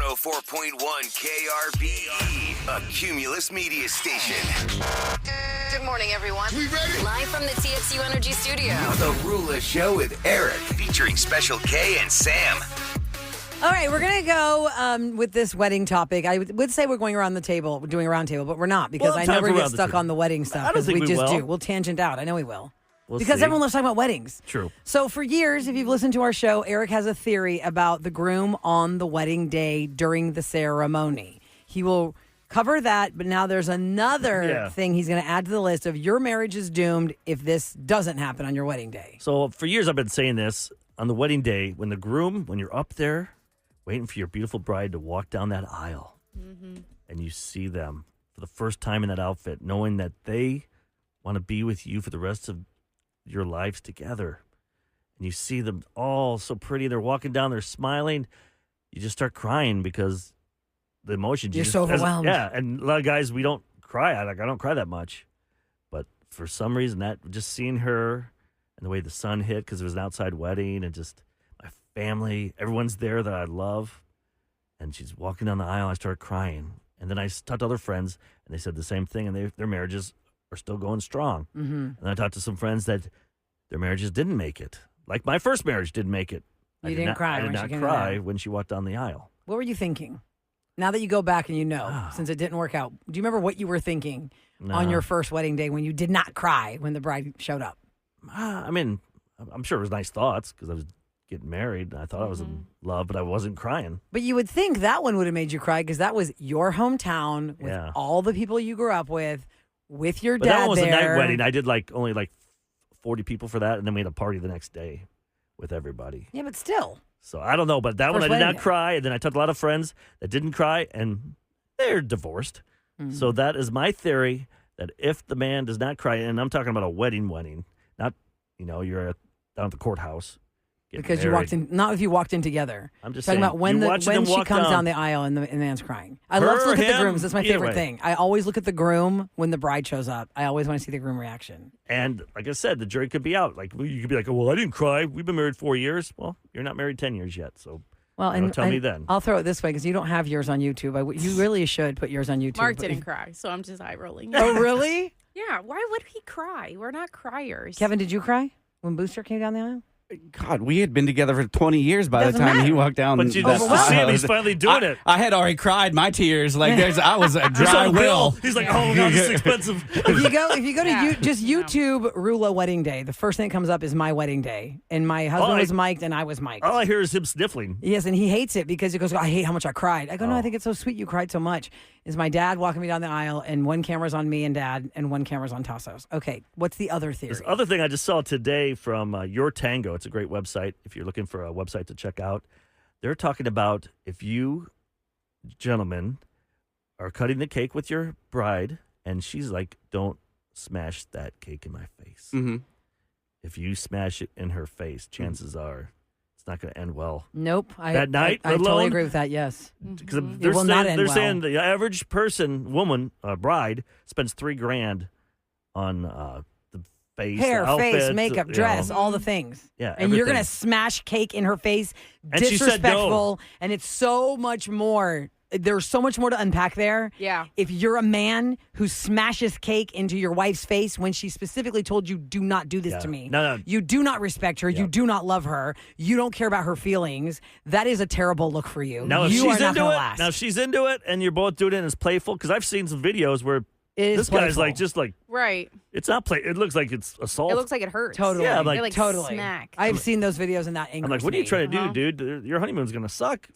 104.1 KRBE, a Cumulus media station. Good morning, everyone. We ready? Live from the TXU Energy Studio. The Roulette Show with Eric, featuring Special K and Sam. All right, we're going to go with this wedding topic. I would say we're going around the table, doing a round table, but we're not because I know we're going to get stuck on the wedding stuff. I don't think we just will. do. We'll tangent out. I know we will. We'll because see. everyone loves talking about weddings. True. So for years, if you've listened to our show, Eric has a theory about the groom on the wedding day during the ceremony. He will cover that, but now there's another thing he's going to add to the list of your marriage is doomed if this doesn't happen on your wedding day. So for years I've been saying this. On the wedding day, when you're up there waiting for your beautiful bride to walk down that aisle, and you see them for the first time in that outfit, knowing that they want to be with you for the rest of your lives together, and you see them all so pretty, they're walking down, they're smiling, you just start crying because the emotions. You're so overwhelmed. And a lot of guys, we don't cry. I don't cry that much. But for some reason, that just seeing her and the way the sun hit, because it was an outside wedding, and just my family, everyone's there that I love, and she's walking down the aisle, I started crying. And then I talked to other friends, and they said the same thing, and their marriages are still going strong. And I talked to some friends that their marriages didn't make it. Like my first marriage didn't make it. You didn't cry I when did she not came cry there. when she walked down the aisle. What were you thinking? Now that you go back and you know, since it didn't work out, do you remember what you were thinking on your first wedding day when you did not cry when the bride showed up? I mean, I'm sure it was nice thoughts because I was getting married. And I thought I was in love, but I wasn't crying. But you would think that one would have made you cry because that was your hometown with all the people you grew up with your But dad that one was there. a night wedding. I did only 40 people for that, and then we had a party the next day with everybody. Yeah, but still. So I don't know, but that one I First did not wedding day. cry. And then I talked to a lot of friends that didn't cry, and they're divorced. So that is my theory, that if the man does not cry, and I'm talking about a wedding, not, you're down at the courthouse. getting Because you married. walked in, not if you walked in together. I'm just talking saying, about when you watching them she walk comes down. down the aisle and the man's crying. I Her love to or look at the him, grooms. That's my either favorite way. thing. I always look at the groom when the bride shows up. I always want to see the groom reaction. And like I said, the jury could be out. Like you could be like, "Oh, well, I didn't cry. We've been married 4 years." Well, you're not married 10 years yet, so Well, and tell me then. I'll throw it this way because you don't have yours on YouTube. You really should put yours on YouTube. Mark but- didn't cry, so I'm just eye rolling. Oh, really? Yeah, why would he cry? We're not criers. Kevin, did you cry when Booster came down the aisle? God, we had been together for 20 years by Doesn't the time he matter. walked down. But you that just see him. aisle. He's finally doing it. I had already cried my tears. I was a You dry saw the bill. will. He's like, "Oh God, this is expensive." If you go to Yeah. just YouTube Rula wedding day, the first thing that comes up is my wedding day, and my husband was mic'd and I was mic'd. All I hear is him sniffling. Yes, and he hates it because he goes, I hate how much I cried. I go, no, I think it's so sweet you cried so much. Is my dad walking me down the aisle, and one camera's on me and dad, and one camera's on Tassos. Okay, what's the other theory? This other thing I just saw today from Your Tango. It's a great website if you're looking for a website to check out. They're talking about if you gentlemen are cutting the cake with your bride, and she's like, "Don't smash that cake in my face." Mm-hmm. If you smash it in her face, chances are it's not going to end well. Nope. That night, I let totally alone- agree with that, yes. Because It will not end they're well. saying the average woman, bride, spends $3,000 on the face, Hair, the outfit, face, makeup, you dress, know. all the things. Yeah, and you're everything. going to smash cake in her face, And she said no. disrespectful, and it's so much more. There's so much more to unpack there. Yeah. If you're a man who smashes cake into your wife's face when she specifically told you, do not do this Yeah. to me. No. You do not respect her. You Yep. do not love her. You don't care about her feelings. That is a terrible look for you. Now, if you she's are not into gonna it, last. now if she's into it, and you're both doing it and it's playful, because I've seen some videos where It is this guy's playful. like, just like, Right. it's not play. It looks like it's assault. It looks like it hurts. Totally. Yeah, They, like, totally. smack. I've seen those videos and that I'm angers like, what are you me. trying to do, dude? Your honeymoon's gonna suck.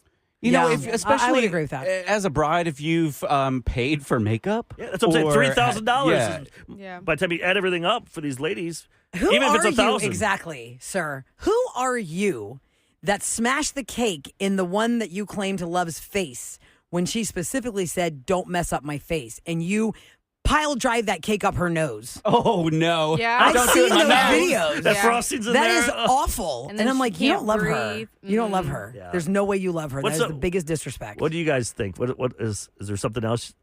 You know, Yeah. if, I especially would agree with that. As a bride, if you've paid for makeup, Yeah, that's what I'm saying. or- $3,000. Yeah. Yeah. By the time you add everything up for these ladies, Who even if are it's you 1,000, exactly, sir? Who are you that smashed the cake in the one that you claim to love's face when she specifically said, "Don't mess up my face," and you pile drive that cake up her nose? Oh no! Yeah. I've Don't do seen it in those my nose. videos. that Yeah. frosting's in That there. is awful. And And, then I'm she like, you can't don't love breathe. her. You don't love her. Yeah. There's no way you love her. What's that is the- the biggest disrespect. What do you guys think? What is there something else?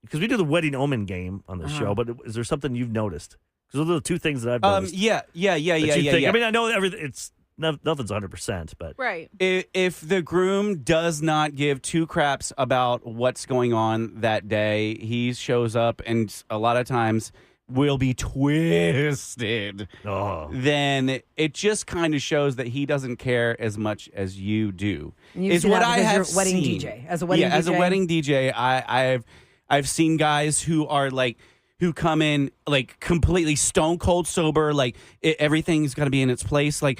Because we do the wedding Omen game on the show, but is there something you've noticed? Because those are the two things that I've noticed. Yeah. that you think. I mean, I know everything. It's nothing's 100%, but Right. If the groom does not give two craps about what's going on that day, he shows up and a lot of times will be twisted. oh, Then it just kind of shows that he doesn't care as much as you do. You is see what that I because have you're a wedding seen. DJ. As a wedding DJ? As a wedding DJ, I've seen guys who are like who come in like completely stone cold sober, like everything's got to be in its place. Like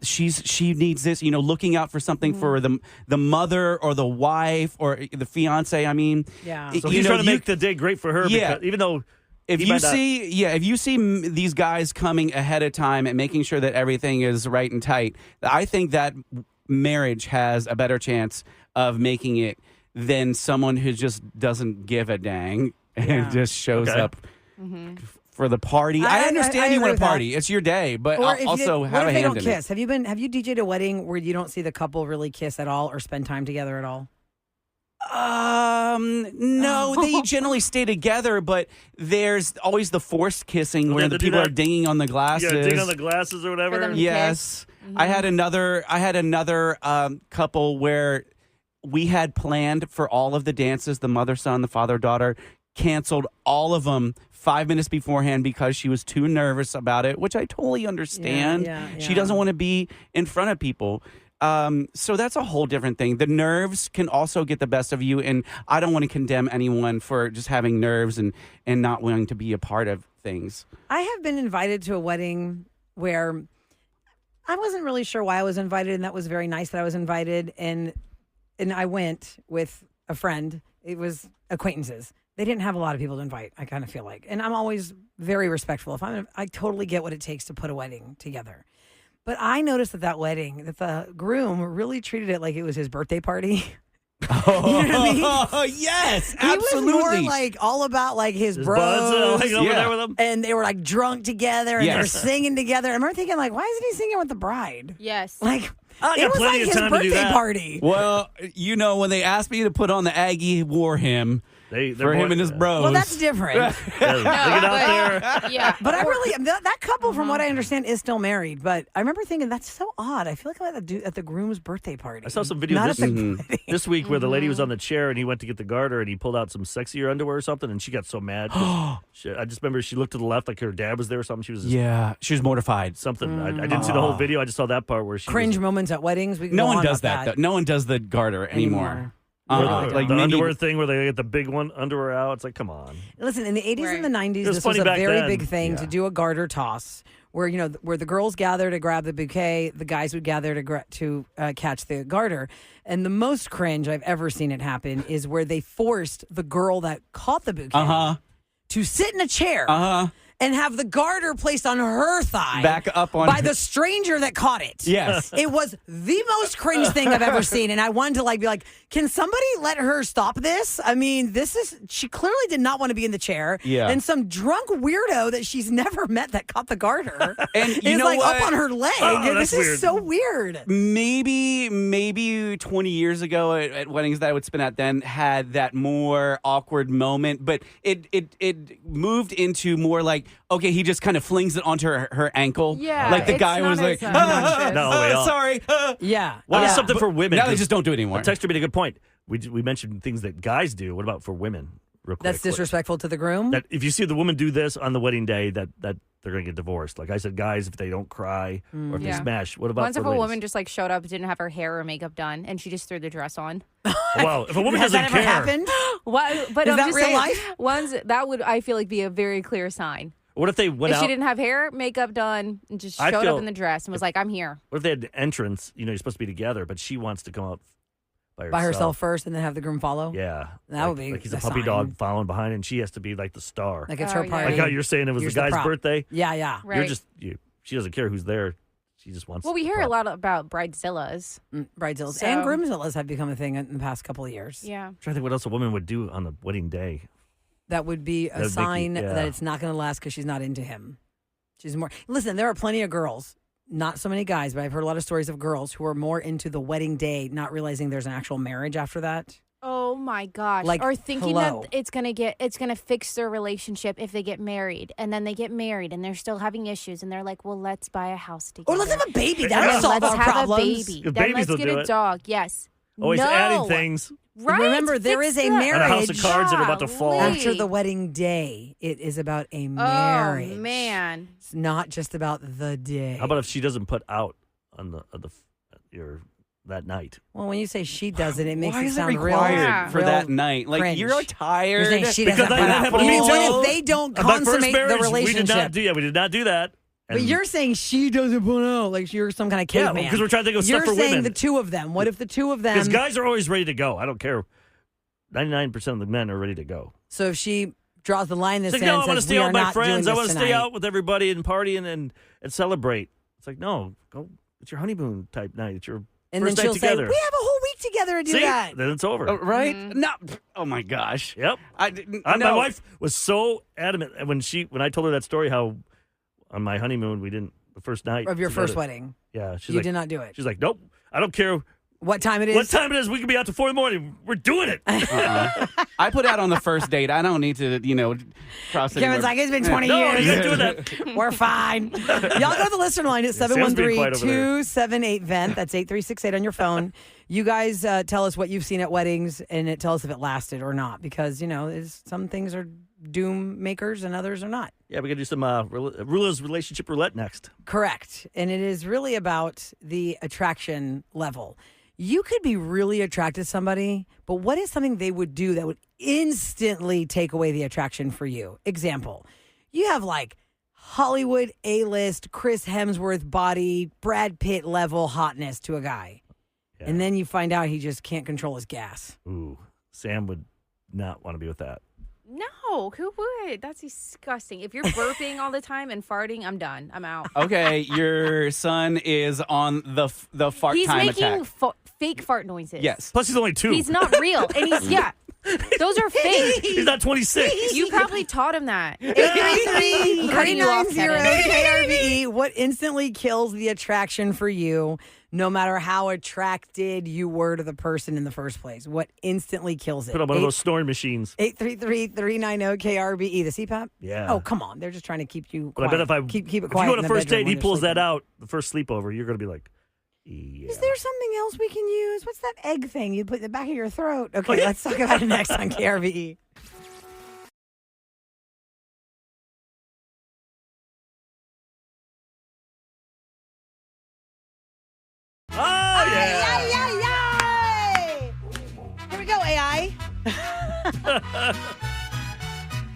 she needs this, looking out for something for the mother or the wife or the fiance. I mean, Yeah. so he's trying to make the day great for her. Yeah. Because even though if you see these guys coming ahead of time and making sure that everything is right and tight, I think that marriage has a better chance of making it than someone who just doesn't give a dang and just shows up for the party. I understand you want to party; it's your day, but also have a hand in it. What if they don't kiss? Have you DJ'd a wedding where you don't see the couple really kiss at all or spend time together at all? No, they generally stay together, but there's always the forced kissing where the people are dinging on the glasses. Yeah, ding on the glasses or whatever. For them to Yes. kiss. I had another couple where we had planned for all of the dances, the mother, son, the father, daughter, canceled all of them 5 minutes beforehand because she was too nervous about it, which I totally understand. She doesn't want to be in front of people. So that's a whole different thing. The nerves can also get the best of you, and I don't want to condemn anyone for just having nerves and not wanting to be a part of things. I have been invited to a wedding where I wasn't really sure why I was invited, and that was very nice that I was invited, and I went with a friend. It was acquaintances. They didn't have a lot of people to invite, I kind of feel like. And I'm always very respectful. I totally get what it takes to put a wedding together. But I noticed at that wedding that the groom really treated it like it was his birthday party. Oh, you know what I mean? Yes, absolutely. He was more like all about like his bros. Buds, hanging over there with him. And they were like drunk together and they were singing together. I remember thinking like, why isn't he singing with the bride? Yes. Like, I it got was plenty like of his time to do birthday that. party. Well, when they asked me to put on the Aggie war hymn for him and his bros. Well, that's different. Yeah, they get out there. Yeah. But I really, that couple, from what I understand, is still married. But I remember thinking, that's so odd. I feel like I'm at the groom's birthday party. I saw some video Not this, at the wedding. this week where the lady was on the chair and he went to get the garter and he pulled out some sexier underwear or something and she got so mad. I just remember she looked to the left like her dad was there or something. She was just she was mortified. something. I didn't see the whole video. I just saw that part where she Cringe was, moments at weddings. We can No go one on does about that. Though. No one does the garter anymore. like the maybe- underwear thing where they get the big one underwear out. It's like, come on. Listen, in the 80s and the 90s, It was this was funny a back very then. big thing to do a garter toss, where where the girls gather to grab the bouquet, the guys would gather to catch the garter. And the most cringe I've ever seen it happen is where they forced the girl that caught the bouquet to sit in a chair and have the garter placed on her thigh, Back up on by the stranger that caught it. Yes. It was the most cringe thing I've ever seen. And I wanted to be like, can somebody let her stop this? I mean, she clearly did not want to be in the chair. Yeah. And some drunk weirdo that she's never met that caught the garter And you is know like what? up on her leg. Oh, This that's is weird. so weird. Maybe 20 years ago at weddings that I would spin at then had that more awkward moment, but it moved into more like, okay, he just kind of flings it onto her ankle. Yeah, like the it's guy not was like, as obnoxious. No, they all- sorry. Yeah. What yeah. is something for women? Now they just don't do it anymore. A texter made a good point. We mentioned things that guys do. What about for women? Real quick. That's disrespectful to the groom? That if you see the woman do this on the wedding day, that they're going to get divorced. Like I said, guys, if they don't cry or if they Yeah. smash, what about Once for if a ladies? woman just showed up, didn't have her hair or makeup done, and she just threw the dress on. Well, if a woman Has doesn't that ever care, happened? But Is I'm that just real saying, life? That would, I feel like, be a very clear sign. what if they went If out? she didn't have hair, makeup done, and just I showed feel- up in the dress and was like, I'm here. What if they had the entrance? You're supposed to be together, but she wants to come out By herself first and then have the groom follow? Yeah, That would be like he's a a puppy sign. dog following behind, and she has to be like the star. Like it's Oh, her yeah. party. Like how you're saying it was Here's the the guy's prop. birthday. Yeah, yeah. Right. She doesn't care who's there. She just wants. Well, we the hear a prop. lot about bridezillas. Bridezillas So- and groomzillas have become a thing in the past couple of years. Yeah. I'm trying to think what else a woman would do on the wedding day. That would be a That'd make sign you- yeah. that it's not going to last because she's not into him. She's more. Listen, there are plenty of girls, not so many guys, but I've heard a lot of stories of girls who are more into the wedding day, not realizing there's an actual marriage after that. Oh, Oh my gosh. Like, or thinking hello. that it's gonna fix their relationship if they get married. And then they get married and they're still having issues and they're like, well, let's buy a house together. Or let's have a baby. Or That'll solve let's our have problems. a baby. The Then babies let's will get do a it. dog. Yes. Always no. adding things. Right? Remember, there Fix is a that. marriage. And a house of cards that are about to fall. After the wedding day, it is about a Oh, marriage. man. It's not just about the day. How about if she doesn't put out on that night? Well, when you say she doesn't, it makes Why it is it sound required Yeah. for real that night? Like, cringe. you're tired. You're saying she Because doesn't I put didn't out. have a You mean, meeting. what if they don't On my first consummate marriage, the relationship? we did not do that. But And- you're saying she doesn't put out, like you're some kind of Yeah, caveman. because we're trying to think of You're stuff for saying women. the two of them. What if the two of them? Because guys are always ready to go. I don't care. 99% of the men are ready to go. So if she draws the line in the It's like, sand no, I and want to says, stay "We out are with my not doing friends. I this want to stay tonight." out with everybody and party and celebrate. It's like, no, go. It's your honeymoon type night. It's your And first then she'll night say, together. "We have a whole week together to do See? that." Then it's over. Right? No. Oh, my gosh. Yep. No. My wife was so adamant when I told her that story, how on my honeymoon the first night Of your together. first wedding, Yeah, she's you like, did not do it. She's like, nope, I don't care What time it is? what time it is. We can be out to 4 a.m. We're doing it. I put out on the first date. I don't need to, cross any Kevin's more- like, "It's been 20 No, years. you're not doing that. We're fine." Y'all go to the listener line at Sam's being quiet over there. 713-278-VENT. That's 8368 on your phone. You guys tell us what you've seen at weddings and tell us if it lasted or not, because, some things are doom makers and others are not. Yeah, we got to do some Rula's relationship roulette next. Correct. And it is really about the attraction level. You could be really attracted to somebody, but what is something they would do that would instantly take away the attraction for you? Example, you have like Hollywood A-list, Chris Hemsworth body, Brad Pitt level hotness to a guy. Yeah. And then you find out he just can't control his gas. Ooh, Sam would not want to be with that. No, who would? That's disgusting. If you're burping all the time and farting, I'm done. I'm out. Okay, your son is on the fart He's time making attack. fake fart noises. Yes. Plus, he's only 2. He's not real. And those are fake. He's not 26. You probably taught him that. 833-390-KRBE. What instantly kills the attraction for you, no matter how attracted you were to the person in the first place? What instantly kills it? Put on one of those snoring machines. 833-390-KRBE. The CPAP? Yeah. Oh, come on. They're just trying to keep you But quiet. I bet keep it if quiet. you go on in a the first bedroom date and when he pulls they're that sleeping. out, the first sleepover, you're going to be like, yeah. Is there something else we can use? What's that egg thing you put in the back of your throat? Okay, let's talk about it next on KRBE. Oh, yeah. Yay! Here we go, AI.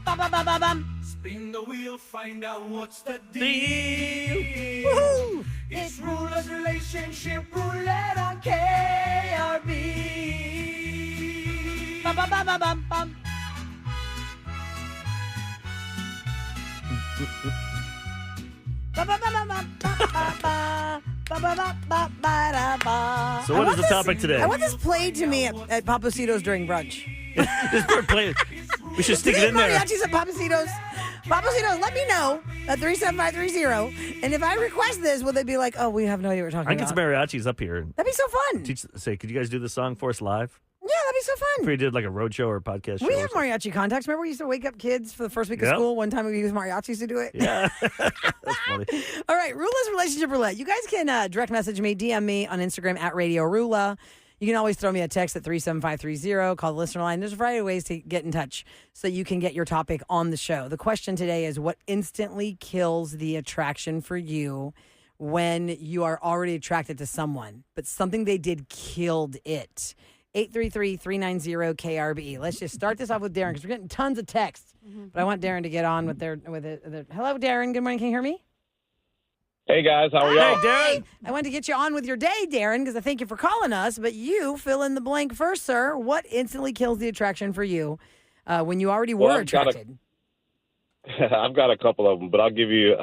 Bum. Spin the wheel, find out what's the deal. Woohoo! It's Rulers Relationship Roulette on KRB. Bum. So what is the topic today? I want this played to me at Papacito's during brunch. We should stick Do it they in have there. mariachis at Papacito's? Papacito's, let me know at 37530. And if I request this, will they be like, "Oh, we have no idea what we're talking I can get about"? some mariachis up here. That'd be so fun. Could you guys do the song for us live? Yeah, that'd be so If fun. we did like a road show or a podcast show. We or have something. mariachi contacts. Remember we used to wake up kids for the first week of Yep. school? One time we used mariachis to do it. Yeah. That's funny. All right, Rula's Relationship Roulette. You guys can direct message me, DM me on Instagram at Radio Rula. You can always throw me a text at 37530. Call the listener line. There's a variety of ways to get in touch so you can get your topic on the show. The question today is, what instantly kills the attraction for you when you are already attracted to someone, but something they did killed it? 833-390-KRBE. Let's just start this off with Darren because we're getting tons of texts. But I want Darren to get on with their Hello, Darren. Good morning. Can you hear me? Hey guys, how are y'all? Hey, Darren. I wanted to get you on with your day, Darren, because I thank you for calling us. But you fill in the blank first, sir. What instantly kills the attraction for you when you already were attracted? I've got a couple of them, but I'll give you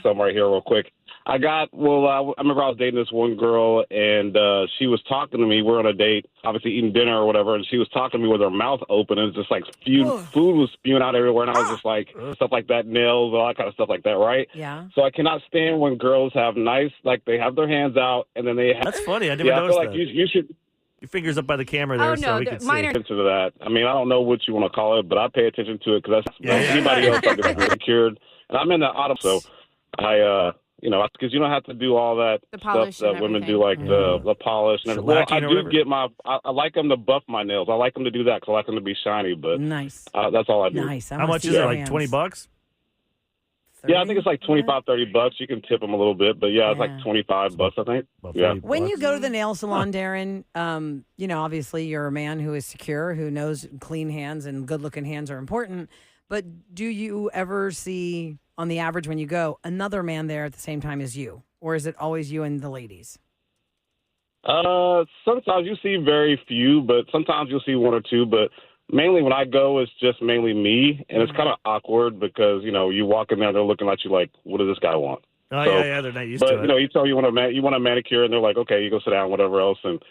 some right here real quick. I remember I was dating this one girl, and she was talking to me. We're on a date, obviously eating dinner or whatever, and she was talking to me with her mouth open, and it's just like food was spewing out everywhere, and I was just like, stuff like that, nails, all that kind of stuff like that, right? Yeah. So I cannot stand when girls have they have their hands out, and then they have... That's funny. I never I feel noticed like that. you should... Your fingers up by the camera there, Oh, so no, we can see. mine are- Attention to that. I mean, I don't know what you want to call it, but I pay attention to it because that's anybody else I get manicured. And I'm in the auto, so I, because you don't have to do all that The stuff polish that and women everything. do, like the polish and everything. Well, Shellacking I or do whatever? get I like them to buff my nails. I like them to do that because I like them to be shiny, but Nice. that's all I do. Nice. I How wanna much see is it? your Like hands. $20? Yeah, I think it's like 25, $30. You can tip them a little bit, but yeah, it's Yeah. like $25, I think. About Yeah. 40 When you bucks. go to the nail salon, Darren, obviously you're a man who is secure, who knows clean hands and good-looking hands are important. But do you ever see, on the average, when you go, another man there at the same time as you, or is it always you and the ladies? Sometimes you see very few, but sometimes you'll see one or two. But mainly when I go, it's just mainly me, and it's kind of awkward because you walk in there, they're looking at you like, "What does this guy want?" Oh, So- yeah, they're not used But to it. you tell you want a manicure, and they're like, "Okay, you go sit down, whatever else," and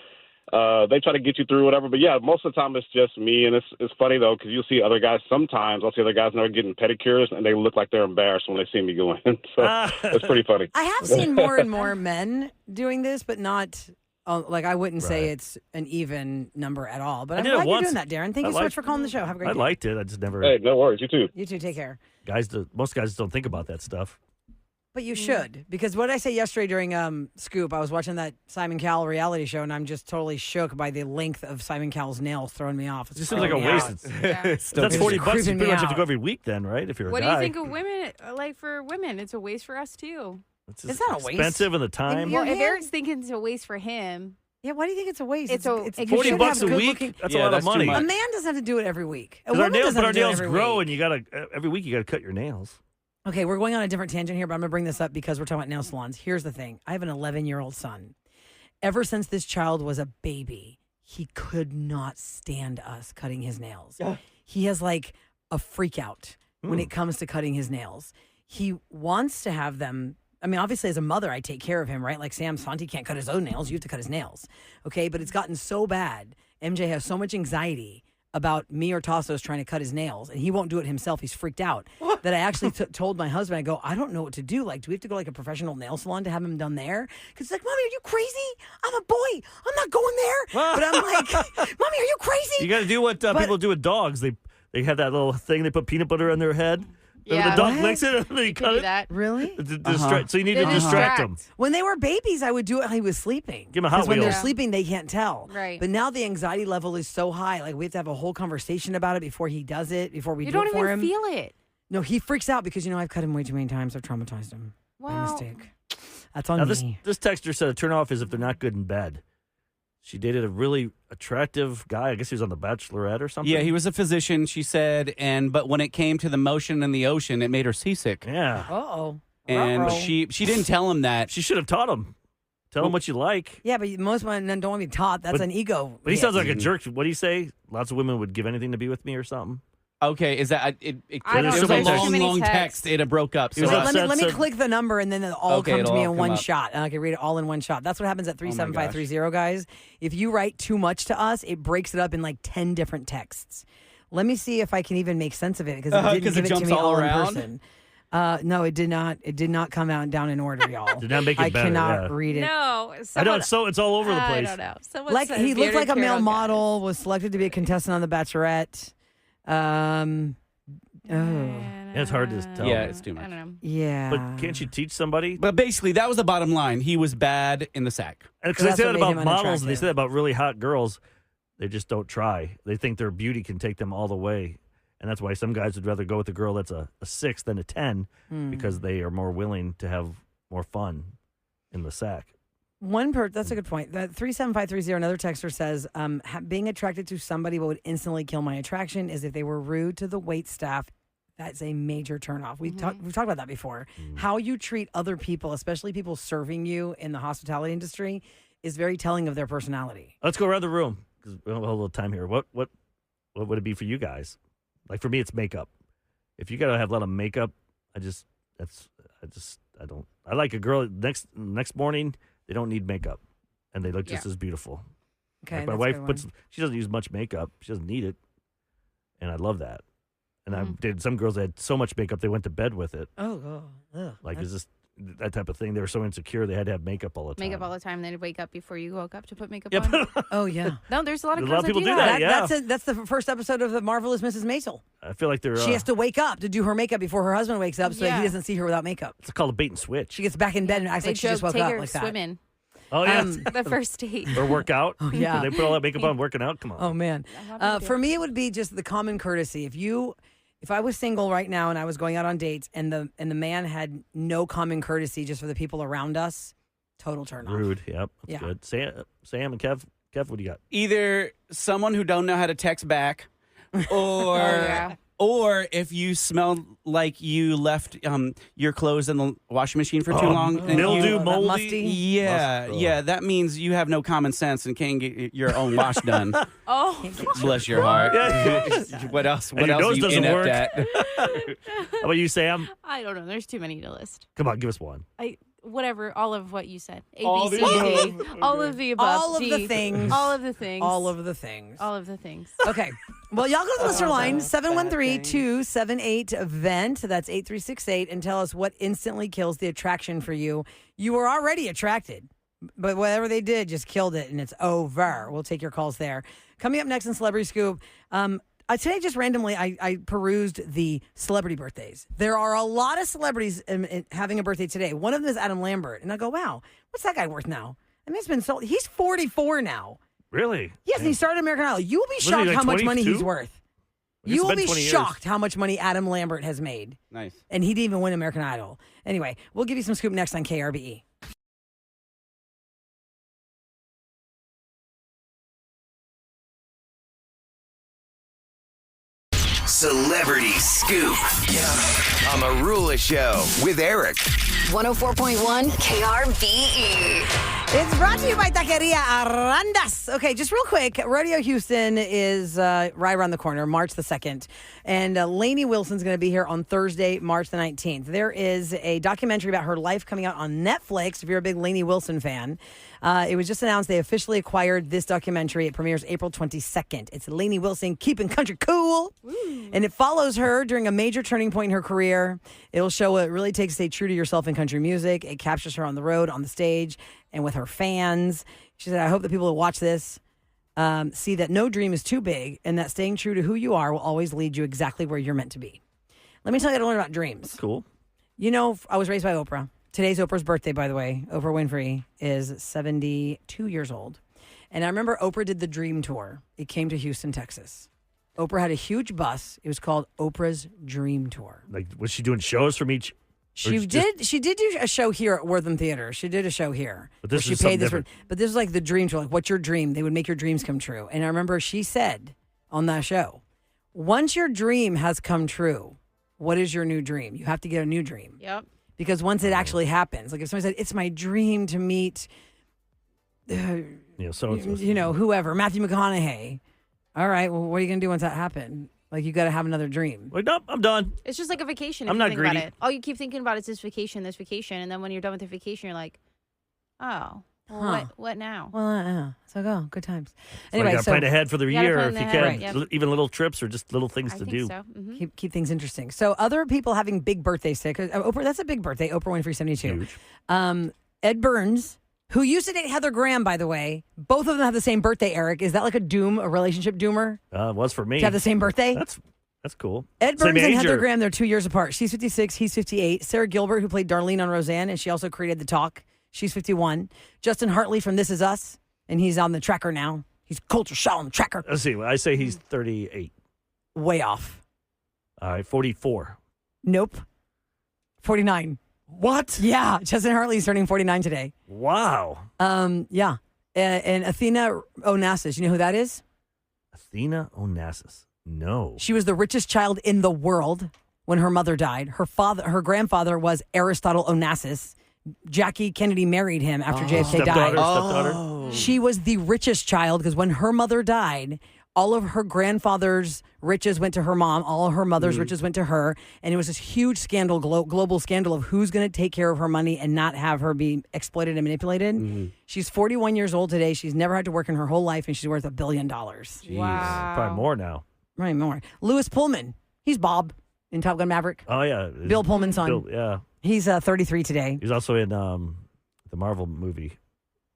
they try to get you through whatever. But yeah, most of the time it's just me, and it's funny though because you'll see other guys. Sometimes I'll see other guys that are getting pedicures, and they look like they're embarrassed when they see me go in. So it's pretty funny. I have seen more and more men doing this, but not. I wouldn't say Right. it's an even number at all. But I'm did it glad you're once. doing that, Darren. Thank I you so much liked- for calling the show. Have a great I day. liked it. I just never. Hey, no worries. You too. You too. Take care. Most guys don't think about that stuff. But you should, because what did I say yesterday during Scoop? I was watching that Simon Cowell reality show, and I'm just totally shook by the length of Simon Cowell's nails throwing me off. It just seems like a freaking me waste. out. That's $40. You creeping pretty me much have to out. go every week then, right? If you're a What do guy. you think of women? Like for women, it's a waste for us too. It's It's not a waste. expensive and the time. Your Well, if hand- Eric's thinking it's a waste for him, Yeah, why do you think it's a waste? It's you $40 should bucks have a good week. looking- That's Yeah, a lot that's of too money. much. A man doesn't have to do it every week. A Because our woman nails, doesn't but our have to do it nails every grow, week. and you gotta every week you gotta cut your nails. Okay, we're going on a different tangent here, but I'm going to bring this up because we're talking about nail salons. Here's the thing. I have an 11-year-old son. Ever since this child was a baby, he could not stand us cutting his nails. He has like a freak out when it comes to cutting his nails. He wants to have them. I mean, obviously, as a mother, I take care of him, right? Like Sam Santi can't cut his own nails. You have to cut his nails. Okay, but it's gotten so bad. MJ has so much anxiety about me or Tassos trying to cut his nails, and he won't do it himself. He's freaked out that I actually told my husband, I go, I don't know what to do. Like, do we have to go like a professional nail salon to have him done there? Because he's like, Mommy, are you crazy? I'm a boy. I'm not going there. But I'm like, Mommy, are you crazy? You got to do what people do with dogs. They have that little thing. They put peanut butter on their head. Yeah. The dog What? licks it and then you can cut do it. that. Really? So you need They to distract them. When they were babies, I would do it while he was sleeping. Give him a Hot Because when they're Wheels. sleeping, they can't tell. Right. But now the anxiety level is so high. Like, we have to have a whole conversation about it before he does it, before we You do don't it for even him. feel it. No, he freaks out because, I've cut him way too many times. I've traumatized him by Well, mistake. That's on Now me. this texter said a turn off is if they're not good in bed. She dated a really attractive guy. I guess he was on The Bachelorette or something. Yeah, he was a physician, she said, but when it came to the motion in the ocean, it made her seasick. Yeah. Uh-oh. And Uh-oh. she didn't tell him that. She should have taught him. Tell him what you like. Yeah, but most men don't want to be taught. That's But- an ego. But he hit. sounds like a jerk. What do you say? Lots of women would give anything to be with me or something. Okay, is that it? I don't It was know. a There's long, too many long texts. text. It broke up. He So was Let me, upset, let me said- click the number and then it'll all Okay, come to it'll me all in come one up. shot. And I can read it all in one shot. That's what happens at my gosh. 37530, guys. If you write too much to us, it breaks it up in like 10 different texts. Let me see if I can even make sense of it because it didn't 'Cause give it it to jumps me all all in around? person. No, it did not. It did not come out down in order, y'all. Did not make it I better, cannot yeah. read it. No. I know it's all over the place. I don't know. Someone Like said he looked bearded like a male Carol guy. model, was selected to be a contestant on The Bachelorette. Yeah, it's hard to tell. Yeah, it's too much. I don't know. Yeah. But can't you teach somebody? But basically, that was the bottom line. He was bad in the sack. Because So they that's say what that made about him models and they unattractive. say that about really hot girls. They just don't try. They think their beauty can take them all the way. And that's why some guys would rather go with a girl that's a 6 than a 10 because they are more willing to have more fun in the sack. That's a good point. That 37530, another texter says, being attracted to somebody what would instantly kill my attraction is if they were rude to the wait staff. That's a major turnoff. We've talked about that before. How you treat other people, especially people serving you in the hospitality industry, is very telling of their personality. Let's go around the room because we don't have a little time here. What would it be for you guys? Like for me, it's makeup. If you gotta have a lot of makeup, I don't. I like a girl next morning. They don't need makeup, and they look just as beautiful. Okay, Like my that's a wife good one. she doesn't use much makeup. She doesn't need it, and I love that. And Mm-hmm. I dated some girls that had so much makeup they went to bed with it. Oh, ugh, Like, that's- that type of thing. They were so insecure they had to have makeup all the time. Makeup all the time. They'd wake up before you woke up to put makeup Yep. on. Oh, yeah. No, there's a lot of A girls lot of people that do do that. that. Yeah. That's the first episode of The Marvelous Mrs. Maisel. I feel like they're. She has to wake up to do her makeup before her husband wakes up so that he Yeah. doesn't see her without makeup. It's called a bait and switch. She gets back in bed and acts They like she just joke, woke take up her like that. swimming. Oh yeah. The first date. Or work out. Oh, yeah. They put all that makeup on working out. Come on. Oh, man. For me, it would be just the common courtesy. If I was single right now and I was going out on dates and the man had no common courtesy just for the people around us, total turn off. Rude. Yep. That's Yeah. good. Sam and Kev, what do you got? Either someone who don't know how to text back, or yeah. or if you smell like you left your clothes in the washing machine for too long, and Mildew, you, moldy. musty. yeah, Must- yeah, that means you have no common sense and can't get your own wash done. Oh, Bless your heart. Yeah. What else? And What your else are nose you doesn't inept work. at? How about you, Sam? I don't know. There's too many to list. Come on, give us one. Whatever, all of what you said. A, All B, the C, D. above. All of the above. All of the D. things. All of the things. All of the things. All of the things. Okay. Well, y'all go to the listener line, 713-278-VENT. That's 8368, and tell us what instantly kills the attraction for you. You were already attracted, but whatever they did just killed it, and it's over. We'll take your calls there. Coming up next in Celebrity Scoop, today just randomly I perused the celebrity birthdays. There are a lot of celebrities having a birthday today. One of them is Adam Lambert, and I go, wow, what's that guy worth now? I mean, it's been so. He's 44 now. Really? Yes, and he started American Idol. You will be Wasn't he shocked like how much money 22? he's worth. I guess You it's will been be 20 years. shocked how much money Adam Lambert has made. Nice. And he didn't even win American Idol. Anyway, we'll give you some scoop next on KRBE. Celebrity Scoop. On the Rula Show with Eric. 104.1 KRBE. It's brought to you by Taqueria Arandas. Okay, just real quick, Rodeo Houston is right around the corner, March the 2nd. And Lainey Wilson's going to be here on Thursday, March the 19th. There is a documentary about her life coming out on Netflix, if you're a big Lainey Wilson fan. It was just announced they officially acquired this documentary. It premieres April 22nd. It's Lainey Wilson keeping country cool. And it follows her during a major turning point in her career. It'll show what it really takes to stay true to yourself in country music. It captures her on the road, on the stage, and with her fans. She said, I hope that people who watch this see that no dream is too big and that staying true to who you are will always lead you exactly where you're meant to be. Let me tell you how to learn about dreams. Cool. You know, I was raised by Oprah. Today's Oprah's birthday, by the way. Oprah Winfrey is 72 years old. And I remember Oprah did the Dream Tour. It came to Houston, Texas. Oprah had a huge bus. It was called Oprah's Dream Tour. Like, was she doing shows from each? She did do a show here at Wortham Theater. She did a show here. But this where is she something paid this different. But this was like the Dream Tour. Like, what's your dream? They would make your dreams come true. And I remember she said on that show, once your dream has come true, what is your new dream? You have to get a new dream. Yep. Because once it actually happens, like if somebody said, it's my dream to meet, whoever, Matthew McConaughey. All right, well, what are you going to do once that happens? Like, you got to have another dream. Like, nope, I'm done. It's just like a vacation. If I'm you not think greedy. About it. All you keep thinking about is this vacation, and then when you're done with the vacation, you're like, oh, well, what now? Well, so go. Good times. So you Anyway, got to plan ahead for the You gotta year plan if you ahead, can. right, yep. Even little trips or just little things I to think do. so. Mhm. keep things interesting. So other people having big birthdays today. 'Cause Oprah, that's a big birthday. Oprah Winfrey, 72. Huge. Ed Burns, who used to date Heather Graham, by the way. Both of them have the same birthday, Eric. Is that like a relationship doomer? It was for me. To have the same birthday? That's cool. Ed Same Burns and age Heather or- Graham, they're 2 years apart. She's 56, he's 58. Sarah Gilbert, who played Darlene on Roseanne, and she also created The Talk. She's 51. Justin Hartley from This Is Us, and he's on the tracker now. He's Culture Shaw on the tracker. Let's see. I say he's 38. Way off. All right, 44. Nope. 49. What? Yeah, Justin Hartley's turning 49 today. Wow. Yeah. And Athena Onassis, you know who that is? Athena Onassis. No. She was the richest child in the world when her mother died. Her grandfather was Aristotle Onassis. Jackie Kennedy married him after JFK died. Stepdaughter. She was the richest child because when her mother died, all of her grandfather's riches went to her mom. All of her mother's riches went to her. And it was this huge scandal, global scandal of who's going to take care of her money and not have her be exploited and manipulated. She's 41 years old today. She's never had to work in her whole life, and she's worth $1 billion. Wow. Probably more now. Right, more. Louis Pullman. He's Bob. in Top Gun Maverick. Oh, yeah. Bill Pullman's son. Yeah. He's 33 today. He's also in the Marvel movie.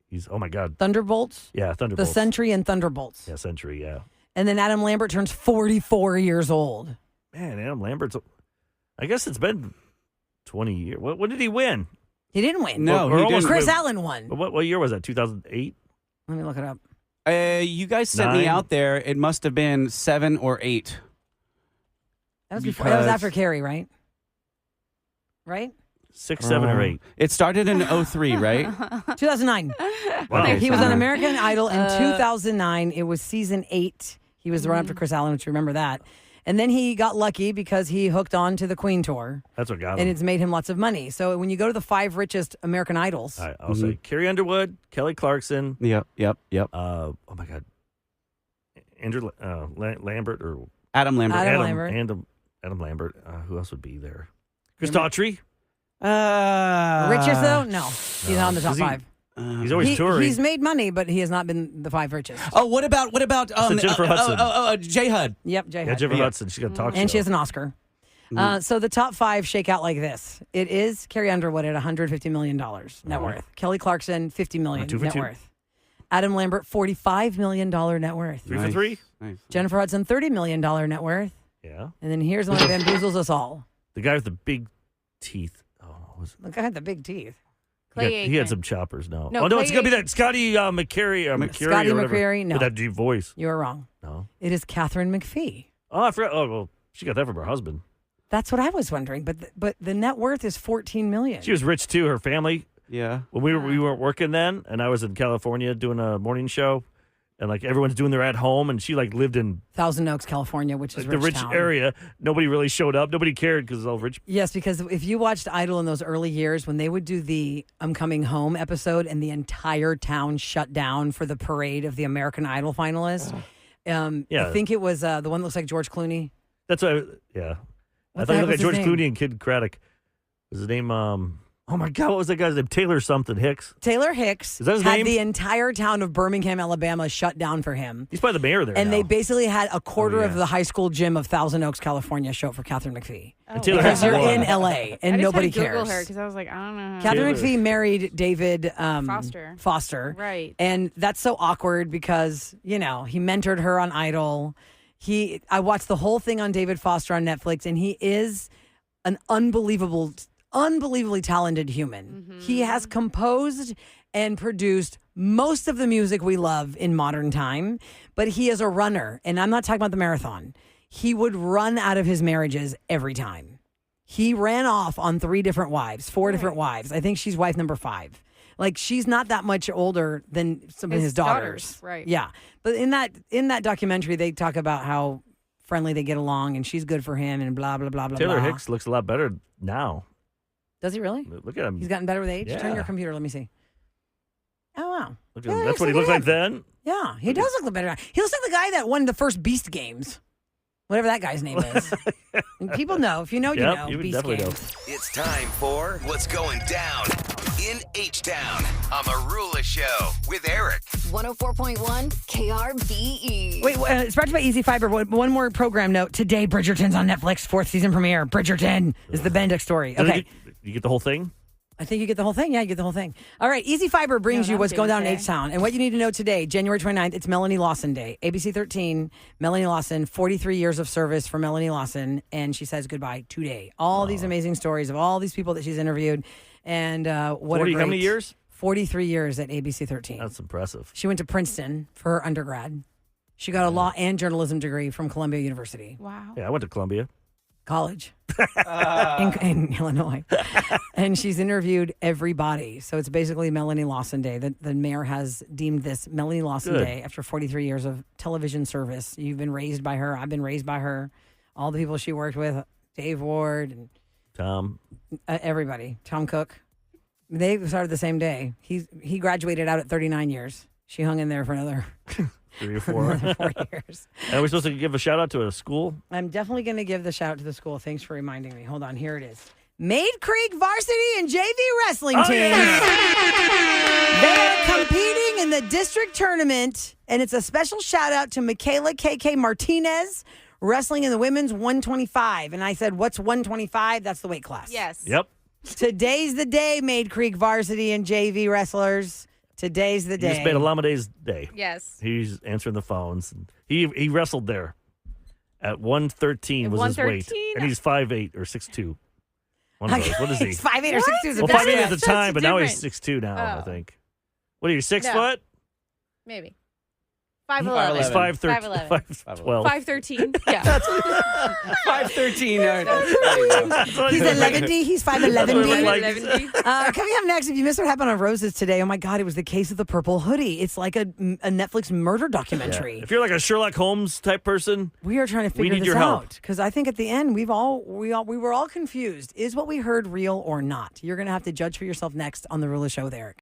He's, oh, my God. Thunderbolts? Yeah, Thunderbolts. The Sentry and Thunderbolts. Yeah, Sentry, yeah. And then Adam Lambert turns 44 years old. Man, Adam Lambert's, I guess it's been 20 years. When did he win? He didn't win. No, Or he almost didn't. Chris win. Allen won. What year was that? 2008? Let me look it up. You guys sent me 9? out there. It must have been 7 or 8. That was before. That was after Carrie, right? Right? 6, 7, or 8. It started in 03, right? 2009. Wow. He was on American Idol in 2009. It was season 8. He was the run up to Chris Allen, which you remember that. And then he got lucky because he hooked on to the Queen tour. That's what got him. And it's made him lots of money. So when you go to the 5 richest American Idols, All right, I'll say Carrie Underwood, Kelly Clarkson. Yep. Oh my God, Andrew Lambert or Adam Lambert. Adam Lambert. Adam Lambert. Who else would be there? Chris Daughtry. richest though? No. He's not on the top 5. He's always touring. He's made money, but he has not been the 5 richest. Oh, what about Jennifer Hudson. J Hud? Yep, Jay yeah, Hud. Jennifer Hudson. She's got a talk show. And she has an Oscar. So the top 5 shake out like this. It is Carrie Underwood at $150 million net worth. Kelly Clarkson, $50 million 2 for net 2. worth. Adam Lambert, $45 million net worth. 3 for 3. Nice. Jennifer Hudson, $30 million net worth. Yeah. And then here's one that bamboozles us all. The guy with the big teeth. Oh, The guy had the big teeth. Clay he had Aiken. some choppers. No. No, Oh no, it's Clay gonna be that Scotty McCreary. McCreary Scotty or whatever, McCreary, no. with that deep voice. You were wrong. No. It is Catherine McPhee. Oh, I forgot. Oh well, she got that from her husband. That's what I was wondering. But the net worth is $14 million. She was rich too. Her family. Yeah. When we weren't working then, and I was in California doing a morning show, and like everyone's doing their at home, and she like lived in Thousand Oaks, California, which is like, the rich town. area. Nobody really showed up. Nobody cared because it's all rich. Yes, because if you watched Idol in those early years, when they would do the I'm Coming Home episode and the entire town shut down for the parade of the American Idol finalists, Yeah. I think it was the one that looks like George Clooney. That's why. Yeah. I What thought the you heck looked at was George his name? Clooney and Kid Craddock. Was his name? Oh my God, what was that guy's name? Taylor something Hicks. Taylor Hicks Is that his had name? the entire town of Birmingham, Alabama shut down for him. He's probably the mayor there. And now. they basically had a quarter yeah. of the high school gym of Thousand Oaks, California show for Catherine McPhee. And Taylor Because Hicks you're won. in LA I and just nobody had to Google cares. her because I was like, I don't know. Catherine Taylor. McPhee married David Foster. Right. And that's so awkward because, you know, he mentored her on Idol. I watched the whole thing on David Foster on Netflix, and he is an unbelievably talented human. He has composed and produced most of the music we love in modern time, but he is a runner, and I'm not talking about the marathon. He would run out of his marriages every time. He ran off on 4 different wives. I think she's wife number 5. Like, she's not that much older than some of his daughters. Right. Yeah. But in that documentary, they talk about how friendly they get along and she's good for him and blah, blah, blah, blah, Taylor blah. Hicks looks a lot better now. Does he really? Look at him. He's gotten better with age? Yeah. Turn your computer. Let me see. Oh, wow. Look at him. That's what he looked like then. Yeah, he does look better. He looks like the guy that won the first Beast Games. Whatever that guy's name is. People know. If you know, you Yep, know. you would Beast definitely know. Games. It's time for What's Going Down in H-Town on the Roulette Show with Eric. 104.1 KRBE. Wait, it's brought to you by Easy Fiber. One more program note. Today, Bridgerton's on Netflix. 4th season premiere. Bridgerton is the Benedict story. Okay. You get the whole thing? I think you get the whole thing. Yeah, you get the whole thing. All right. Easy Fiber brings No, you that what's was going down in okay. H-Town. And what you need to know today, January 29th, it's Melanie Lawson Day. ABC 13, Melanie Lawson, 43 years of service for Melanie Lawson. And she says goodbye today. All these amazing stories of all these people that she's interviewed. And what 40, a great, how many years? 43 years at ABC 13. That's impressive. She went to Princeton for her undergrad. She got a law and journalism degree from Columbia University Wow. Yeah, I went to Columbia. College in Illinois. And she's interviewed everybody. So it's basically Melanie Lawson Day. The mayor has deemed this Melanie Lawson Good. Day after 43 years of television service. You've been raised by her. I've been raised by her. All the people she worked with, Dave Ward and Tom. everybody. Tom Cook. They started the same day. He graduated out at 39 years. She hung in there for another 3 or 4. another 4 years. And are we supposed to give a shout out to a school? I'm definitely going to give the shout out to the school. Thanks for reminding me. Hold on. Here it is. Maid Creek Varsity and JV Wrestling teams. They are competing in the district tournament, and it's a special shout out to Michaela KK Martinez, Wrestling in the women's 125. And I said, what's 125? That's the weight class. Yes. Yep. Today's the day, Maid Creek varsity and JV wrestlers. Today's the He day. just made Alamede's day. Yes. He's answering the phones. He wrestled there at 113 was his weight. 113? And he's 5'8 or 6'2. One of those. What is he? He's 5'8 or 6'2. is a Well, big 5'8 man. at the time, but now he's different. 6'2 now, I Oh. think. What are you, 6 No. foot? Maybe. 5'11. He's 5'13. 5'12. 5'13. Yeah. 513. He's 11. He's 5'11. Like- Coming up next, if you missed what happened on Roses today, oh my God, it was the case of the purple hoodie. It's like a Netflix murder documentary. Yeah. If you're like a Sherlock Holmes type person, We are trying to figure need this your help. out because I think at the end we were all confused. Is what we heard real or not? You're going to have to judge for yourself next on the Roulette Show with Eric.